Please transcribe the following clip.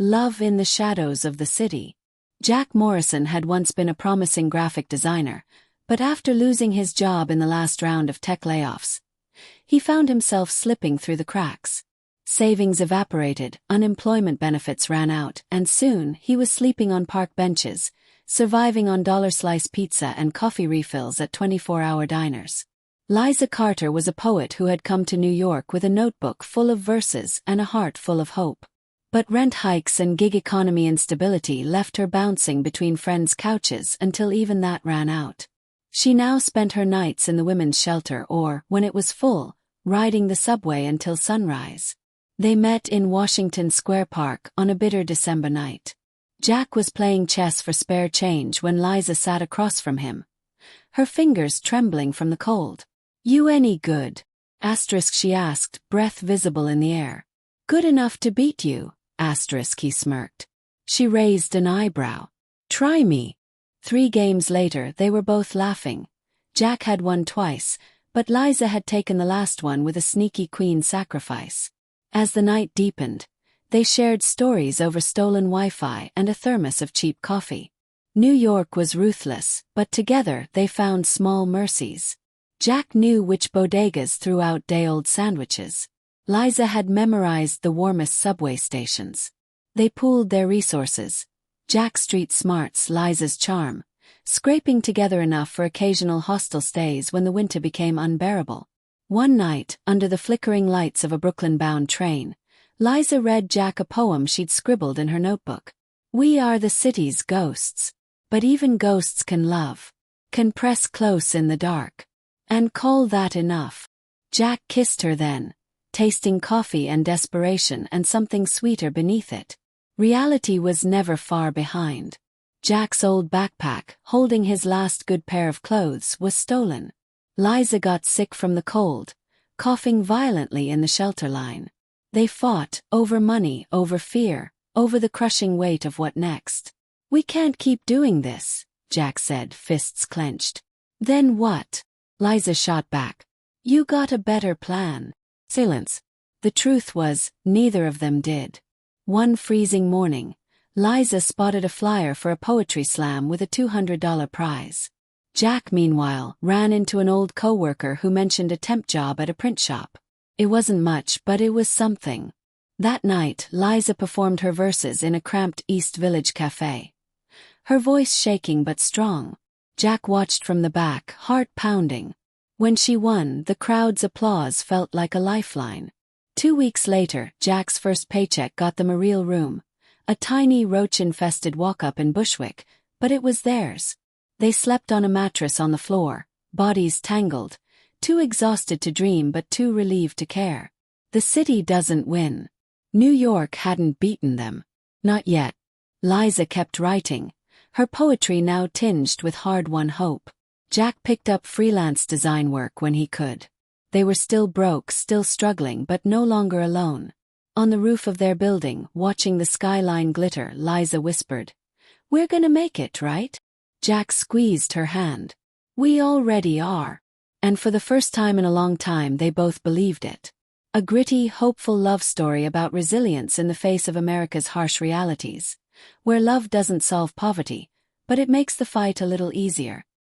Love in the Shadows of the City. Jack Morrison had once been a promising graphic designer, but after losing his job in the last round of tech layoffs, he found himself slipping through the cracks. Savings evaporated, unemployment benefits ran out, and soon he was sleeping on park benches, surviving on dollar-slice pizza and coffee refills at 24-hour diners. Liza Carter was a poet who had come to New York with a notebook full of verses and a heart full of hope. But rent hikes and gig economy instability left her bouncing between friends' couches until even that ran out. She now spent her nights in the women's shelter or, when it was full, riding the subway until sunrise. They met in Washington Square Park on a bitter December night. Jack was playing chess for spare change when Liza sat across from him, her fingers trembling from the cold. "You any good?" she asked, breath visible in the air. "Good enough to beat you?" He smirked. She raised an eyebrow. "Try me." 3 games later they were both laughing. Jack had won twice, but Liza had taken the last one with a sneaky queen sacrifice. As the night deepened, they shared stories over stolen Wi-Fi and a thermos of cheap coffee. New York was ruthless, but together they found small mercies. Jack knew which bodegas threw out day-old sandwiches. Liza had memorized the warmest subway stations. They pooled their resources. Jack's street smarts, Liza's charm, scraping together enough for occasional hostel stays when the winter became unbearable. One night, under the flickering lights of a Brooklyn-bound train, Liza read Jack a poem she'd scribbled in her notebook. "We are the city's ghosts. But even ghosts can love, can press close in the dark. And call that enough." Jack kissed her then, tasting coffee and desperation and something sweeter beneath it. Reality was never far behind. Jack's old backpack, holding his last good pair of clothes, was stolen. Liza got sick from the cold, coughing violently in the shelter line. They fought, over money, over fear, over the crushing weight of what next. "We can't keep doing this," Jack said, fists clenched. "Then what?" Liza shot back. "You got a better plan." Silence. The truth was, neither of them did. One freezing morning, Liza spotted a flyer for a poetry slam with a $200 prize. Jack, meanwhile, ran into an old coworker who mentioned a temp job at a print shop. It wasn't much, but it was something. That night, Liza performed her verses in a cramped East Village cafe. Her voice shaking but strong. Jack watched from the back, heart pounding. When she won, the crowd's applause felt like a lifeline. 2 weeks later, Jack's first paycheck got them a real room. A tiny roach-infested walk-up in Bushwick, but it was theirs. They slept on a mattress on the floor, bodies tangled, too exhausted to dream but too relieved to care. The city doesn't win. New York hadn't beaten them. Not yet. Liza kept writing, her poetry now tinged with hard-won hope. Jack picked up freelance design work when he could. They were still broke, still struggling, but no longer alone. On the roof of their building, watching the skyline glitter, Liza whispered, "We're gonna make it, right?" Jack squeezed her hand. "We already are." And for the first time in a long time they both believed it. A gritty, hopeful love story about resilience in the face of America's harsh realities, where love doesn't solve poverty, but it makes the fight a little easier.